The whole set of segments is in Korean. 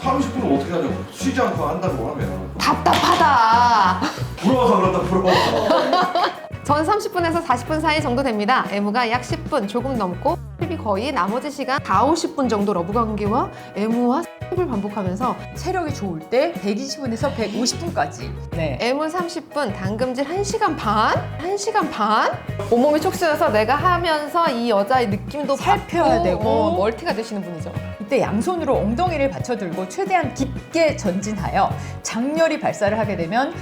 30분을 어떻게 하냐고. 쉬지 않고 한다고 하면. 답답하다. 부러워서 그런다, 부러워서. 전 30분에서 40분 사이 정도 됩니다. 애무가 약 10분 조금 넘고 습이 거의 나머지 시간 4, 50분 정도 러브 관계와 애무와 습을 반복하면서 체력이 좋을 때 120분에서 150분까지. 네. 애무 30분, 당금질 1시간 반? 1시간 반? 온몸이 촉수여서 내가 하면서 이 여자의 느낌도 살펴야 받고, 되고. 멀티가 되시는 분이죠. 이때 양손으로 엉덩이를 받쳐들고 최대한 깊게 전진하여 장렬히 발사를 하게 되면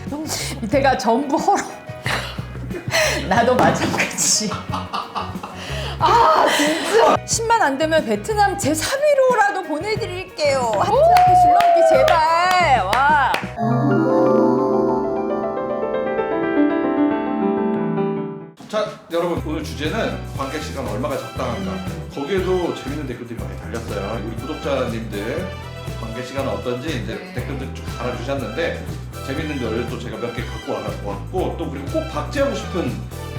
밑에가 전부 헐어. 나도 마찬가지. 아 진짜? 10만 안 되면 베트남 제3위로라도 보내드릴게요. 하트하트 줄넘기 제발. 와. 자, 여러분 오늘 주제는 관계 시간 얼마가 적당한가. 거기에도 재밌는 댓글들이 많이 달렸어요. 우리 구독자님들 관계 시간은 어떤지 이제 네. 댓글들 쭉 달아주셨는데 재밌는 거를 또 제가 몇 개 갖고 와갖고 또 그리고 꼭 박제하고 싶은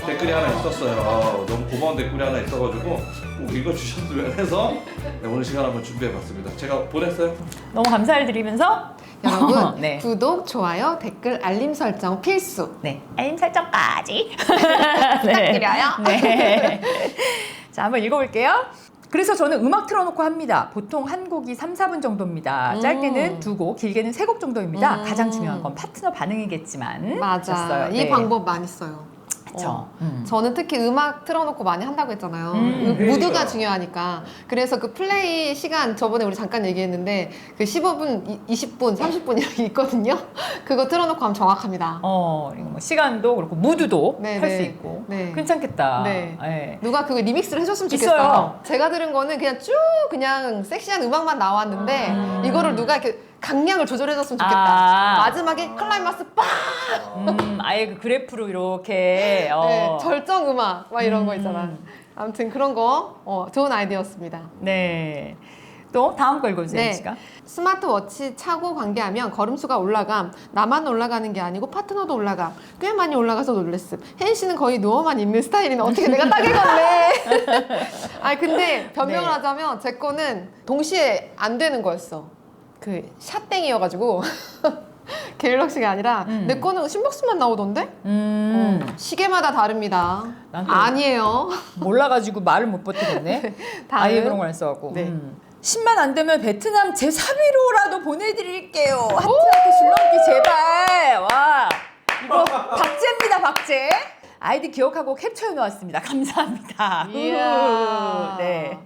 댓글이 하나 있었어요. 너무 고마운 댓글이 하나 있어가지고 꼭 읽어주셨으면 해서 네, 오늘 시간 한번 준비해봤습니다. 제가 보냈어요. 너무 감사를 드리면서 여러분 네. 구독, 좋아요, 댓글, 알림 설정 필수. 네, 알림 설정까지 부탁드려요. 네. 자, 한번 읽어볼게요. 그래서 저는 음악 틀어놓고 합니다. 보통 한 곡이 3, 4분 정도입니다. 짧게는 2곡, 길게는 3곡 정도입니다. 가장 중요한 건 파트너 반응이겠지만. 맞아. 하셨어요. 이 네. 방법 많이 써요. 그쵸. 저는 특히 음악 틀어놓고 많이 한다고 했잖아요. 무드가 중요하니까. 그래서 그 플레이 시간 저번에 우리 잠깐 얘기했는데 그 15분, 20분, 30분 이렇게 있거든요. 그거 틀어놓고 하면 정확합니다. 이거 뭐 시간도 그렇고 무드도 네, 할 네. 수 있고 네. 괜찮겠다. 네. 네. 누가 그 리믹스를 해줬으면 좋겠어요. 있어요. 제가 들은 거는 그냥 쭉 그냥 섹시한 음악만 나왔는데 이거를 누가 이렇게 강약을 조절해줬으면 좋겠다. 마지막에 클라이막스 빵! 아예 그 그래프로 이렇게 네, 절정 음악 막 이런 거 있잖아. 아무튼 그런 거 좋은 아이디어였습니다. 네. 또 다음 거 읽어주세요, 네. 씨가. 스마트워치 차고 관계하면 걸음수가 올라감. 나만 올라가는 게 아니고 파트너도 올라감. 꽤 많이 올라가서 놀랬음. 혜인 씨는 거의 누워만 있는 스타일이네. 어떻게 내가 딱 읽었네. 아니 근데 변명을 네. 하자면 제 거는 동시에 안 되는 거였어. 그 샷땡이어가지고 갤럭시가 아니라 내 거는 심박수만 나오던데? 시계마다 다릅니다. 난 또- 아니에요. 몰라가지고 말을 못 버티겠네. 다음. 아예 그런 걸 안 써갖고. 네. 10만 안 되면 베트남 제3위로라도 보내드릴게요. 하트하트 줄넘기 제발. 와. 이거 박제입니다, 박제. 아이디 기억하고 캡처해 놓았습니다. 감사합니다. 이야. 네.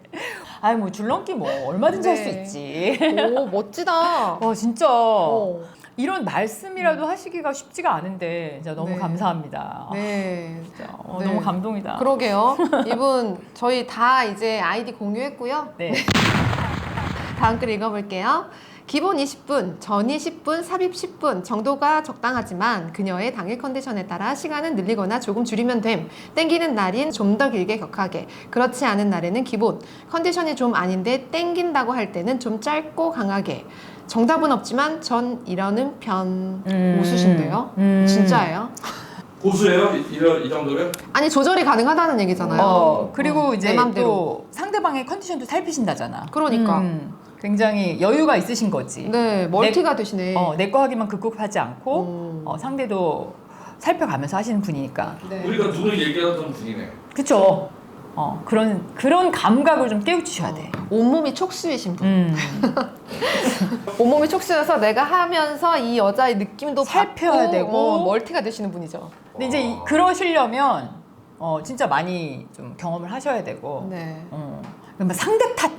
아이 뭐 줄넘기 뭐 얼마든지 할 수 네. 있지. 오 멋지다. 진짜. 이런 말씀이라도 하시기가 쉽지가 않은데 진짜 너무 네. 감사합니다. 네. 진짜 네. 너무 감동이다. 그러게요. 이분 저희 다 이제 아이디 공유했고요. 네. 다음 글 읽어볼게요. 기본 20분, 전이 10분, 삽입 10분 정도가 적당하지만 그녀의 당일 컨디션에 따라 시간은 늘리거나 조금 줄이면 됨. 땡기는 날인 좀 더 길게 격하게. 그렇지 않은 날에는 기본. 컨디션이 좀 아닌데 땡긴다고 할 때는 좀 짧고 강하게. 정답은 없지만 전 이러는 편. 웃으신데요? 진짜예요? 고수예요? 이 정도면? 아니 조절이 가능하다는 얘기잖아요. 그리고 이제 내 맘대로. 또 상대방의 컨디션도 살피신다잖아. 그러니까. 굉장히 여유가 있으신 거지. 네, 멀티가 되시네. 내 거 하기만 급급하지 않고 상대도 살펴가면서 하시는 분이니까. 네. 우리가 눈을 얘기하던 분이네. 그쵸? 그런 감각을 좀 깨우치셔야 돼. 온몸이 촉수이신 분. 온몸이 촉수여서 내가 하면서 이 여자의 느낌도 살펴야 받고, 되고. 멀티가 되시는 분이죠. 근데 이제 그러시려면 진짜 많이 좀 경험을 하셔야 되고. 네. 그러면 상대 탓,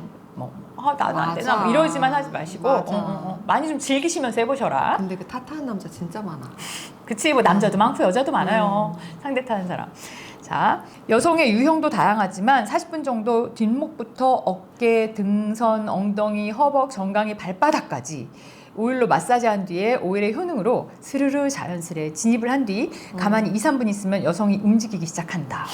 나는 안 되나? 뭐 이러지만 하지 마시고 맞아. 많이 좀 즐기시면서 해보셔라. 근데 그 탓하는 남자 진짜 많아. 그치, 뭐 남자도 많고 여자도 많아요. 상대 타는 사람. 자, 여성의 유형도 다양하지만 40분 정도 뒷목부터 어깨, 등선, 엉덩이, 허벅, 정강이, 발바닥까지 오일로 마사지한 뒤에 오일의 효능으로 스르르 자연스레 진입을 한 뒤 가만히 2, 3분 있으면 여성이 움직이기 시작한다.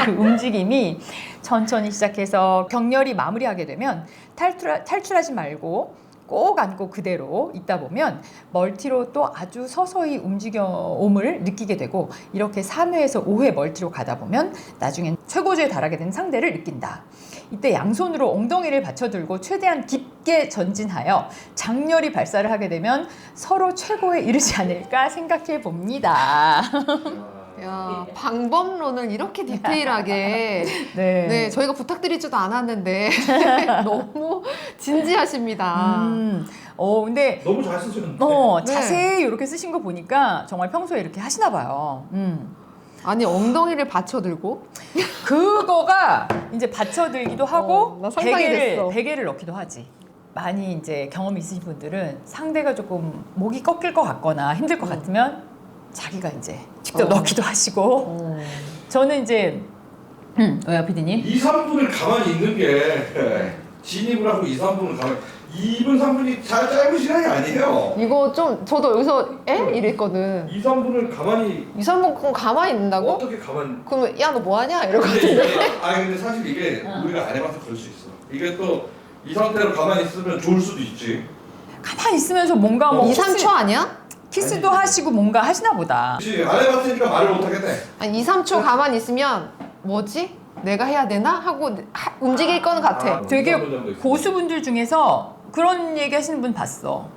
그 움직임이 천천히 시작해서 격렬히 마무리하게 되면 탈출하지 말고 꼭 안고 그대로 있다 보면 멀티로 또 아주 서서히 움직여옴을 느끼게 되고 이렇게 3회에서 5회 멀티로 가다 보면 나중엔 최고조에 달하게 된 상대를 느낀다. 이때 양손으로 엉덩이를 받쳐들고 최대한 깊게 전진하여 장렬히 발사를 하게 되면 서로 최고에 이르지 않을까 생각해 봅니다. 야, 방법론을 이렇게 디테일하게 네, 저희가 부탁드리지도 않았는데 너무 진지하십니다. 근데 너무 잘 쓰시는데. 네. 자세히 이렇게 쓰신 거 보니까 정말 평소에 이렇게 하시나 봐요. 아니 엉덩이를 받쳐들고 그거가 이제 받쳐들기도 하고 나 상상이 됐어. 베개를 넣기도 하지. 많이 이제 경험이 있으신 분들은 상대가 조금 목이 꺾일 것 같거나 힘들 것 같으면 자기가 이제 직접 넣기도 하시고 저는 이제 왜요 PD님? 2, 3분을 가만히 있는 게 진입을 하고 2, 3분을 가만히 2분, 3분이 짧은 시간이 아니에요. 이거 좀 저도 여기서 이랬거든. 2, 3분을 가만히 2, 3분 그럼 가만히 있는다고? 어떻게 가만히 그럼 야 너 뭐하냐? 이럴 것 근데 같은데. 이게, 근데 사실 이게 우리가 안 해봐서 그럴 수 있어. 이게 또 이 상태로 가만히 있으면 좋을 수도 있지. 가만히 있으면서 뭔가 뭐 2, 3초 아니야? 키스도 하시고 뭔가 하시나 보다. 그렇지. 안 해봤으니까 말을 못 하겠네. 아니 2, 3초 가만히 있으면 뭐지? 내가 해야 되나? 하고 움직일 건 같아. 되게 고수분들 중에서 그런 얘기 하시는 분 봤어.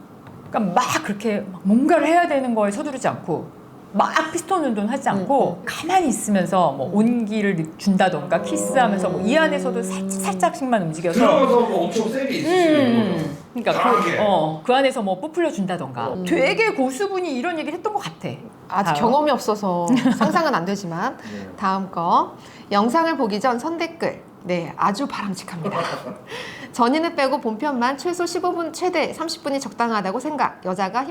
그러니까 막 그렇게 막 뭔가를 해야 되는 거에 서두르지 않고 막 피스톤 운동 하지 않고 가만히 있으면서 뭐 온기를 준다던가 키스하면서 뭐 이 안에서도 살짝씩만 움직여서 들어가서 뭐 엄청 세게 있을 수 있는 거죠. 그러니까 강하게. 그 안에서 뭐 부풀려 준다던가 되게 고수분이 이런 얘기를 했던 것 같아. 아직 다음. 경험이 없어서 상상은 안 되지만 다음 거 영상을 보기 전 선댓글 네 아주 바람직합니다. 전인을 빼고 본편만 최소 15분 최대 30분이 적당하다고 생각. 여자가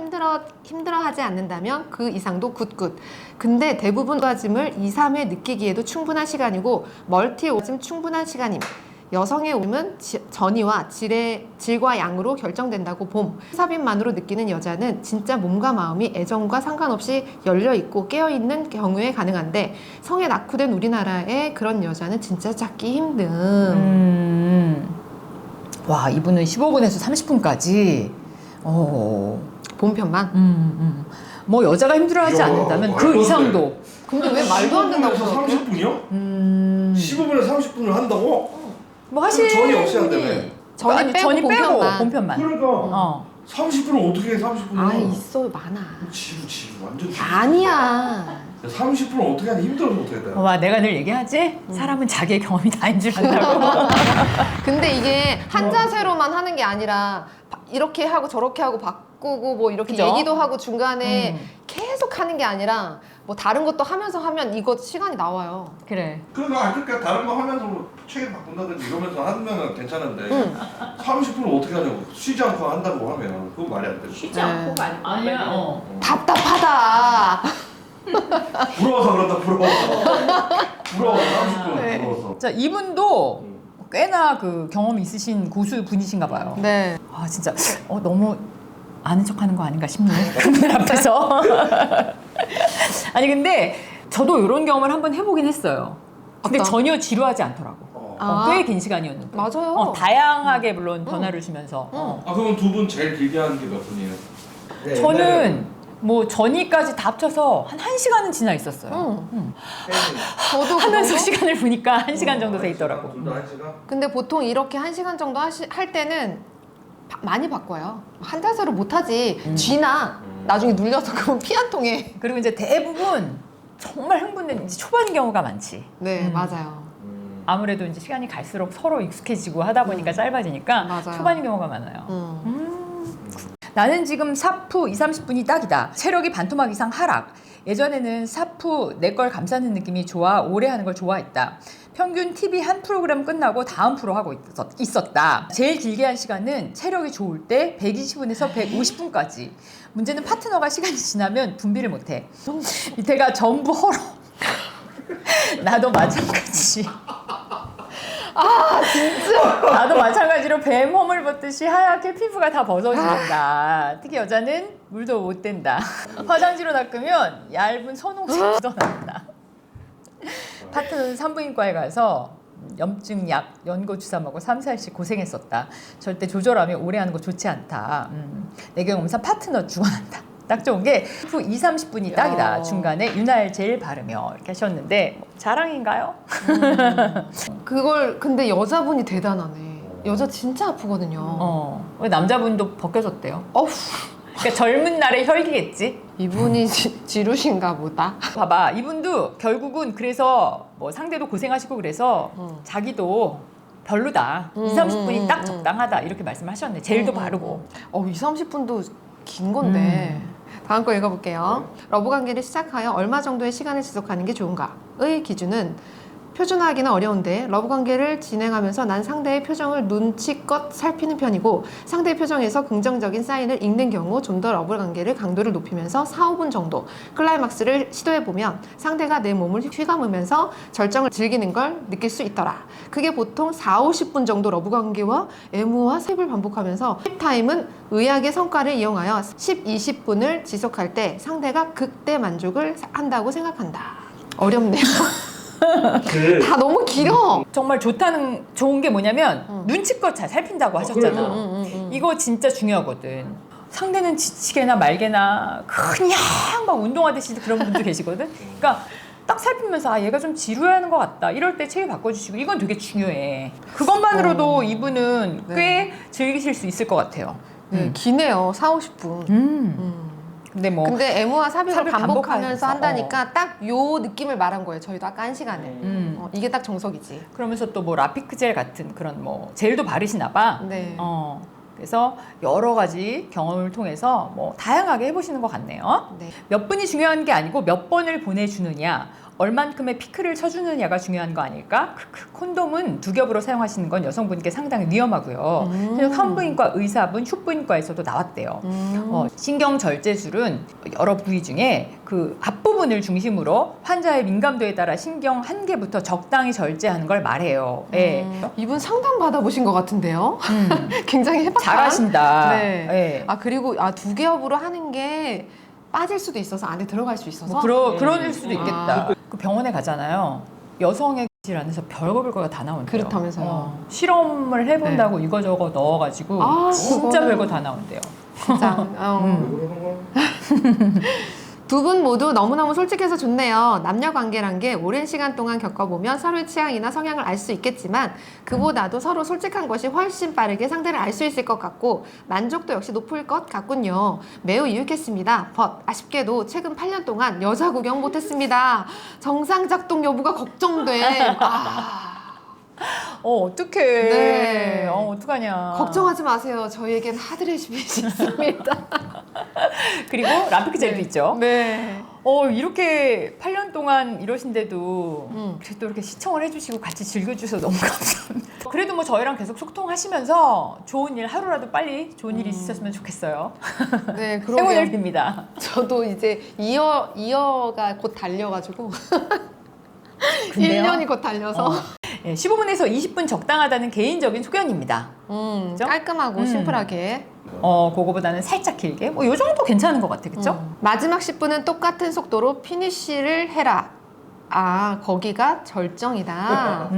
힘들어하지 않는다면 그 이상도 굿굿. 근데 대부분 오가즘을 2, 3회 느끼기에도 충분한 시간이고 멀티 오가즘 충분한 시간임. 여성의 오줌은 전이와 질과 양으로 결정된다고 봄. 삽입만으로 느끼는 여자는 진짜 몸과 마음이 애정과 상관없이 열려있고 깨어있는 경우에 가능한데 성에 낙후된 우리나라에 그런 여자는 진짜 찾기 힘든. 와 이분은 15분에서 30분까지 본편만? 뭐 여자가 힘들어하지 이야, 않는다면 그 말도 안 이상도 근데 왜 말도 안 된다고 15분에서 생각해? 30분이요? 15분에서 30분을 한다고? 뭐 하시는 전이 없이 한다며. 분이 전이 빼고 본편만. 그러니까 30분을 어떻게 해 30분을? 아 있어 많아. 지루 완전 지루. 아니야. 30분을 어떻게 하니 힘들어서 못하겠다. 와 내가 늘 얘기하지? 사람은 자기의 경험이 다인 줄 안다고. 근데 이게 한 자세로만 하는 게 아니라 이렇게 하고 저렇게 하고 바꾸고 뭐 이렇게 그죠? 얘기도 하고 중간에 계속 하는 게 아니라 뭐 다른 것도 하면서 하면 이거 시간이 나와요. 그래. 그러니까 다른 거 하면서 뭐 책을 바꾼다든지 이러면서 하면 괜찮은데 30분을 어떻게 하냐고 쉬지 않고 한다고 하면 그건 말이 안 되죠. 쉬지 않고 아니야. 답답하다. 부러워서 그런다 부러워서 30분 부러워서. 자 이분도 꽤나 그 경험이 있으신 고수 분이신가 봐요. 네. 아 진짜 너무 아는 척하는 거 아닌가 싶네 그분들 앞에서. 아니 근데 저도 이런 경험을 한번 해보긴 했어요. 근데 어떤? 전혀 지루하지 않더라고. 아. 꽤 긴 시간이었는데. 맞아요. 다양하게 물론 변화를 주면서. 그럼 두 분 제일 길게 하는 게 몇 분이에요? 네, 저는 뭐 전이까지 다 합쳐서 한 1시간은 지나 있었어요. 저도 하면서 그런 거? 시간을 보니까 1시간 정도 돼 있더라고. 둘다 1시간? 근데 보통 이렇게 1시간 정도 할 때는 많이 바꿔요. 한 자세로 못하지. 쥐나 나중에 눌려서 그건 피 한 통에. 그리고 이제 대부분 정말 흥분된 이제 초반인 경우가 많지. 네 맞아요. 아무래도 이제 시간이 갈수록 서로 익숙해지고 하다 보니까 짧아지니까 맞아요. 초반인 경우가 많아요. 나는 지금 사프 2, 30분이 딱이다. 체력이 반토막 이상 하락. 예전에는 사프 내 걸 감싸는 느낌이 좋아 오래 하는 걸 좋아했다. 평균 TV 한 프로그램 끝나고 다음 프로 하고 있었다. 제일 길게 한 시간은 체력이 좋을 때 120분에서 150분까지. 문제는 파트너가 시간이 지나면 분비를 못해. 밑에가 전부 헐어. 나도 마찬가지. 나도 마찬가지로 뱀 허물 벗듯이 하얗게 피부가 다 벗어진다. 특히 여자는 물도 못 댄다. 화장지로 닦으면 얇은 선홍색 묻어난다. 파트너는 산부인과에 가서 염증 약, 연고 주사 먹고 3, 4일씩 고생했었다. 절대 조절하면 오래 하는 거 좋지 않다. 내경검사 파트너 죽어난다. 딱 좋은 게 후 2, 30분이 딱이다. 중간에 윤활 젤 바르며 이렇게 하셨는데 뭐 자랑인가요? 그걸 근데 여자분이 대단하네. 여자 진짜 아프거든요. 왜 남자분도 벗겨졌대요. 어후. 그러니까 젊은 날의 혈기겠지. 이분이 지루신가 보다. 봐봐, 이분도 결국은 그래서 뭐 상대도 고생하시고 그래서 자기도 별로다. 2, 30분이 딱 적당하다. 이렇게 말씀하셨네. 젤도 바르고. 2, 30분도 긴 건데. 다음 거 읽어볼게요. 러브 관계를 시작하여 얼마 정도의 시간을 지속하는 게 좋은가의 기준은 표준화하기는 어려운데 러브 관계를 진행하면서 난 상대의 표정을 눈치껏 살피는 편이고 상대의 표정에서 긍정적인 사인을 읽는 경우 좀 더 러브 관계를 강도를 높이면서 4, 5분 정도 클라이막스를 시도해보면 상대가 내 몸을 휘감으면서 절정을 즐기는 걸 느낄 수 있더라. 그게 보통 4, 50분 정도 러브 관계와 애무와 습을 반복하면서 힙타임은 의학의 성과를 이용하여 10, 20분을 지속할 때 상대가 극대 만족을 한다고 생각한다. 어렵네요. 다 너무 길어. 정말 좋은 게 뭐냐면 눈치껏 잘 살핀다고 하셨잖아. 이거 진짜 중요하거든. 상대는 지치게나 말게나 그냥 막 운동하듯이 그런 분도 계시거든. 그러니까 딱 살피면서 얘가 좀 지루해하는 것 같다. 이럴 때 체위 바꿔주시고 이건 되게 중요해. 그것만으로도 이분은 꽤 즐기실 수 있을 것 같아요. 기네요. 4, 50분. 근데 뭐 근데 애무와 삽입을 삽입을 반복하면서 반복하면서, 한다니까 딱 요 느낌을 말한 거예요. 저희도 아까 한 시간에. 이게 딱 정석이지. 그러면서 또 뭐 라피크 젤 같은 그런 뭐 젤도 바르시나 봐. 네. 그래서 여러 가지 경험을 통해서 뭐 다양하게 해보시는 것 같네요. 네. 몇 분이 중요한 게 아니고 몇 번을 보내주느냐, 얼만큼의 피크를 쳐주느냐가 중요한 거 아닐까? 콘돔은 두 겹으로 사용하시는 건 여성분께 상당히 위험하고요. 산부인과 의사분, 흉부인과에서도 나왔대요. 신경절제술은 여러 부위 중에 그 앞부분을 중심으로 환자의 민감도에 따라 신경 한 개부터 적당히 절제하는 걸 말해요. 예. 이분 상담 받아보신 것 같은데요? 굉장히 해박한. 잘하신다. 네. 예. 그리고 두 겹으로 하는 게 빠질 수도 있어서 안에 들어갈 수 있어서. 뭐 그럴 수도 있겠다. 그 병원에 가잖아요. 여성의 질환에서 별거 다 나온대요. 그렇다면서요. 실험을 해본다고 이거저거 넣어가지고 진짜 별거 다 나온대요. 진짜. 두 분 모두 너무너무 솔직해서 좋네요. 남녀 관계란 게 오랜 시간 동안 겪어보면 서로의 취향이나 성향을 알 수 있겠지만 그보다도 서로 솔직한 것이 훨씬 빠르게 상대를 알 수 있을 것 같고 만족도 역시 높을 것 같군요. 매우 유익했습니다. 아쉽게도 최근 8년 동안 여자 구경 못했습니다. 정상 작동 여부가 걱정돼. 어떡해. 네. 어떡하냐. 걱정하지 마세요. 저희에겐 하드레시피 있습니다. 그리고 라피크 젤도 있죠. 네. 이렇게 8년 동안 이러신데도 그래도 이렇게 시청을 해주시고 같이 즐겨주셔서 너무 감사합니다. 그래도 뭐 저희랑 계속 소통하시면서 좋은 일 하루라도 빨리 좋은 일이 있으셨으면 좋겠어요. 네, 행운을 빕니다. 저도 이제 이어가 곧 달려가지고 근데요? 1년이 곧 달려서 15분에서 20분 적당하다는 개인적인 소견입니다. 그죠? 깔끔하고 심플하게. 그거보다는 살짝 길게. 요 정도 괜찮은 것 같아, 그쵸? 마지막 10분은 똑같은 속도로 피니쉬를 해라. 거기가 절정이다.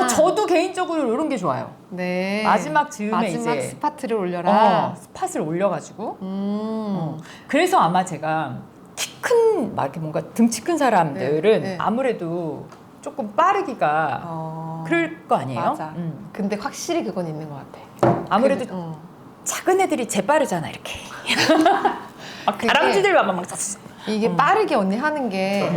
저도 개인적으로 이런 게 좋아요. 네. 마지막 즈음에 마지막 이제 스파트를 올려라. 스팟을 올려가지고. 그래서 아마 제가 키 큰, 막 이렇게 뭔가 등치 큰 사람들은 네. 아무래도 조금 빠르기가 그럴 거 아니에요? 맞아. 근데 확실히 그건 있는 것 같아. 아무래도 작은 애들이 재빠르잖아, 이렇게. 다람쥐들 봐봐, 막 이게 빠르게 언니 하는 게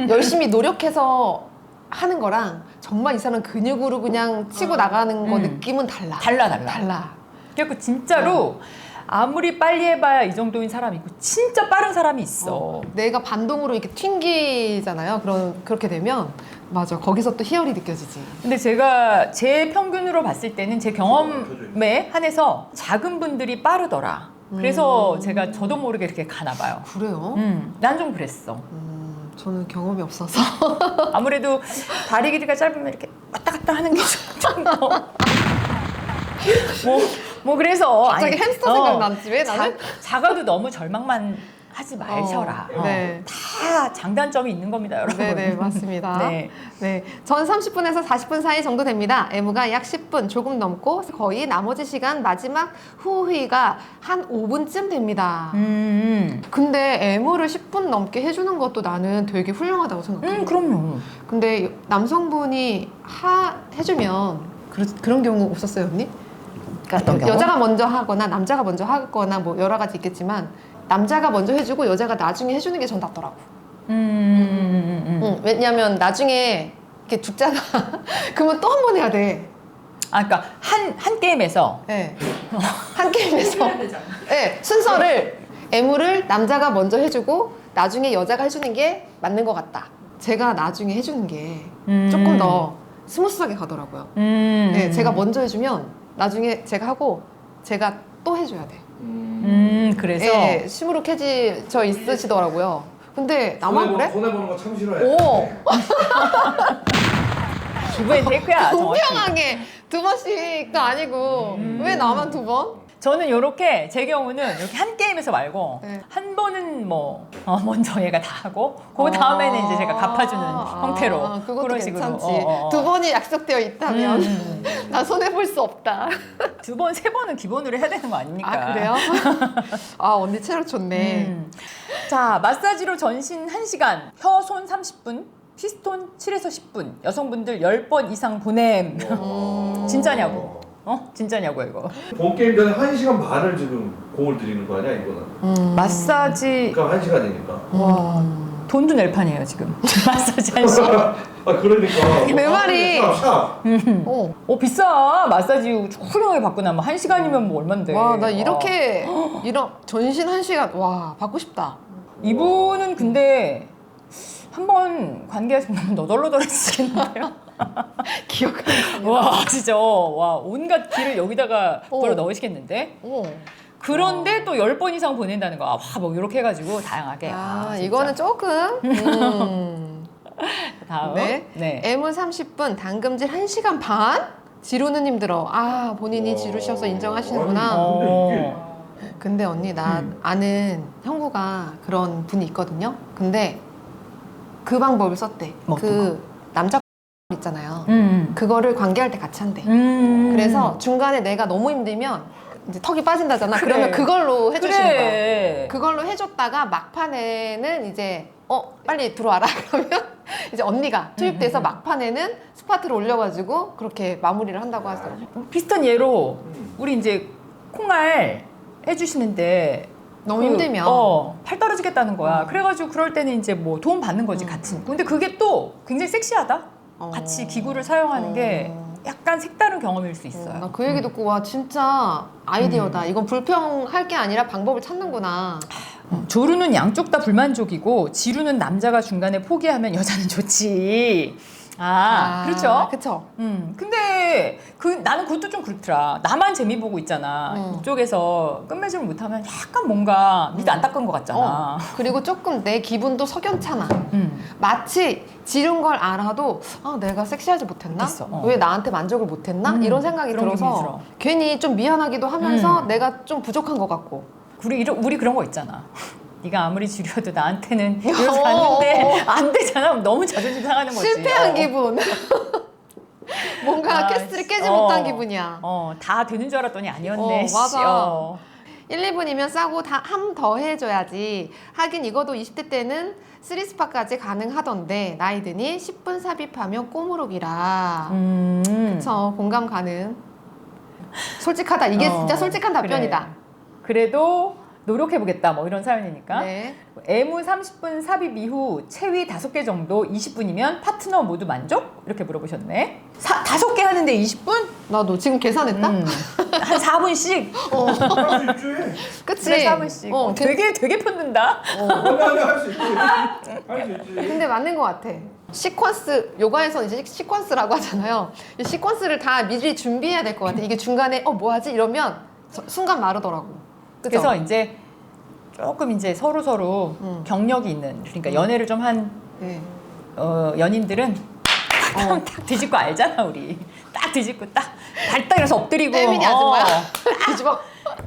열심히 노력해서 하는 거랑 정말 이 사람 근육으로 그냥 치고 나가는 거 느낌은 달라. 달라. 그래서 진짜로 아무리 빨리 해봐야 이 정도인 사람이 있고 진짜 빠른 사람이 있어. 내가 반동으로 이렇게 튕기잖아요. 그렇게 되면 맞아. 거기서 또 희열이 느껴지지. 근데 제가 제 평균으로 봤을 때는 제 경험에 한해서 작은 분들이 빠르더라. 그래서 제가 저도 모르게 이렇게 가나 봐요. 그래요? 난 좀 그랬어. 저는 경험이 없어서. 아무래도 다리 길이가 짧으면 이렇게 왔다 갔다 하는 게 좀 더. 뭐 그래서 갑자기 햄스터 생각나지 왜 나는? 작아도 너무 절망만 하지 마셔라. 네. 다 장단점이 있는 겁니다, 여러분. 네네, 맞습니다. 네. 네. 전 30분에서 40분 사이 정도 됩니다. 애무가 약 10분 조금 넘고 거의 나머지 시간 마지막 후회가 한 5분쯤 됩니다. 근데 애무를 10분 넘게 해주는 것도 나는 되게 훌륭하다고 생각해. 그럼요. 근데 남성분이 해주면 그런 경우 없었어요, 언니? 어떤 경우? 여자가 먼저 하거나 남자가 먼저 하거나 뭐 여러 가지 있겠지만 남자가 먼저 해주고 여자가 나중에 해주는 게 전 낫더라고. 왜냐면 나중에 이렇게 죽잖아. 그러면 또 한 번 해야 돼. 아, 그러니까 한 게임에서 네. 한 게임에서 네, 순서를 애무를 남자가 먼저 해주고 나중에 여자가 해주는 게 맞는 것 같다. 제가 나중에 해주는 게 조금 더 스무스하게 가더라고요. 네, 제가 먼저 해주면 나중에 제가 하고 제가 또 해줘야 돼. 그래서 네, 시무룩해져 있으시더라고요. 근데 나만 그래? 손해보는 거 참 싫어해. 오! 기브앤 테이크야. 정확히. 공평하게 두 번씩도 아니고 왜 나만 두 번? 저는 이렇게 제 경우는 이렇게 한 게임에서 말고 네. 한 번은 뭐 먼저 얘가 다 하고 그 다음에는 이제 제가 갚아주는 형태로 그것도 그런 괜찮지. 식으로 두 번이 약속되어 있다면 나 손해 볼 수 없다. 두 번, 세 번은 기본으로 해야 되는 거 아닙니까? 아 그래요? 아 언니 체력 좋네. 자, 마사지로 전신 1시간, 혀, 손 30분, 피스톤 7에서 10분, 여성분들 10번 이상 보냄. 진짜냐고? 진짜냐고 이거. 본 게임 전에 1시간 반을 지금 공을 들이는 거 아니야 이거는? 마사지 그러니까 1시간이니까. 와, 돈도 낼 판이에요 지금. 마사지 1시간. 아 그러니까. 내 말이. 샵. 비싸. 마사지 훌륭하게 받고 나면 1시간이면 뭐 얼만데. 와 나 이렇게 이런 전신 1시간 와 받고 싶다. 이분은 근데 한번 관계하시면 너덜너덜해지겠는데요? 기억이 와 진짜 와 온갖 기를 여기다가 어. 불어 넣으시겠는데? 어. 그런데 또 10번 이상 보낸다는 거. 뭐 이렇게 해가지고 다양하게. 아 진짜. 이거는 조금. 다음. 네. 애무 30분, 당금질 1시간 반? 지루는 힘들어. 아 본인이 지루셔서 인정하시는구나. 근데 언니 나 아는 형부가 그런 분이 있거든요. 근데 그 방법을 썼대. 뭐 그 남자 있잖아요. 음. 그거를 관계할 때 같이 한대. 그래서 중간에 내가 너무 힘들면 이제 턱이 빠진다잖아. 그래. 그러면 그걸로 해주시는 거야. 그래. 그걸로 해줬다가 막판에는 이제 빨리 들어와라 그러면 이제 언니가 투입돼서 막판에는 스파트를 올려가지고 그렇게 마무리를 한다고 하더라고요. 비슷한 예로 우리 이제 콩알 해주시는데 너무 힘들면 팔 떨어지겠다는 거야. 그래가지고 그럴 때는 이제 뭐 도움 받는 거지 같이. 근데 그게 또 굉장히 섹시하다. 같이 기구를 사용하는 게 약간 색다른 경험일 수 있어요. 나 그 얘기 듣고 와 진짜 아이디어다. 이건 불평할 게 아니라 방법을 찾는구나. 조루는 양쪽 다 불만족이고 지루는 남자가 중간에 포기하면 여자는 좋지. 그렇죠. 그쵸. 근데 나는 그것도 좀 그렇더라. 나만 재미 보고 있잖아. 이쪽에서 끝맺음을 못하면 약간 뭔가 밑에 안 닦은 것 같잖아. 그리고 조금 내 기분도 석연찮아. 마치 지른 걸 알아도 내가 섹시하지 못했나? 못했어. 왜 나한테 만족을 못했나? 이런 생각이 그런 기분이 들어서 들어. 괜히 좀 미안하기도 하면서 내가 좀 부족한 것 같고. 우리 그런 거 있잖아. 네가 아무리 지려도 나한테는 이러지 않는데 안 되잖아. 너무 자존심 상하는 거지. 실패한 기분. 뭔가 아, 캐스트를 깨지 못한 기분이야. 다 되는 줄 알았더니 아니었네. 맞아. 1, 2분이면 싸고 함 더 해줘야지. 하긴 이거도 20대 때는 3스파까지 가능하던데 나이 드니 10분 삽입하면 꼬무룩이라. 그쵸, 공감 가는. 솔직하다. 이게 진짜 솔직한 답변이다. 그래. 그래도 노력해보겠다 뭐 이런 사연이니까. 네. 애무 30분 삽입 이후 체위 5개 정도 20분이면 파트너 모두 만족? 이렇게 물어보셨네. 5개 하는데 20분? 나도 지금 계산했다? 한 4분씩? 할수 있지. 그치? 그래 4분씩. 되게 편든다. 할수 있지. 할 수 있지. 근데 맞는 것 같아. 시퀀스, 요가에서는 이제 시퀀스라고 하잖아요. 이 시퀀스를 다 미리 준비해야 될 것 같아. 이게 중간에 뭐 하지? 이러면 순간 마르더라고. 그죠? 그래서 이제 조금 이제 서로 경력이 있는, 그러니까 연애를 좀 한 네. 연인들은 딱 뒤집고 알잖아 우리. 딱 뒤집고 딱 발딱 이래서 엎드리고 때밀이 아줌마야. 뒤집어.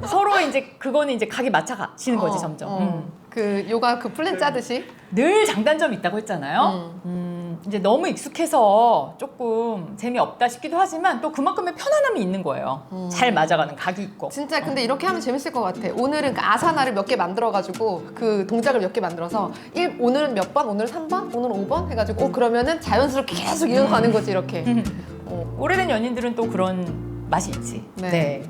서로 이제 그거는 이제 각이 맞춰 가시는 거지 점점. 그 요가 그 플랜 짜듯이. 늘 장단점이 있다고 했잖아요. 이제 너무 익숙해서 조금 재미없다 싶기도 하지만 또 그만큼의 편안함이 있는 거예요. 잘 맞아가는 각이 있고. 진짜 근데 이렇게 하면 재밌을 것 같아. 오늘은 그 아사나를 몇 개 만들어가지고 그 동작을 몇 개 만들어서 오늘은 몇 번, 오늘 3번, 오늘 5번 해가지고 그러면은 자연스럽게 계속 이어가는 거지 이렇게. 오래된 연인들은 또 그런 맛이 있지. 네.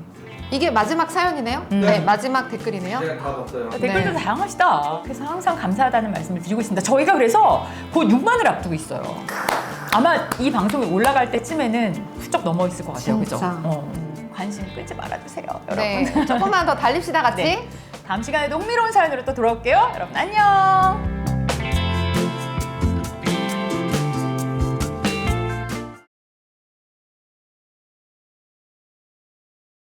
이게 마지막 사연이네요. 네, 마지막 댓글이네요. 제가 다 봤어요. 댓글도 네. 다양하시다. 그래서 항상 감사하다는 말씀을 드리고 있습니다. 저희가 그래서 곧 6만을 앞두고 있어요. 아마 이 방송이 올라갈 때쯤에는 훌쩍 넘어 있을 것 같아요. 그죠? 진짜. 관심 끌지 말아주세요, 여러분. 네, 조금만 더 달립시다 같이. 네. 다음 시간에도 흥미로운 사연으로 또 돌아올게요. 여러분 안녕.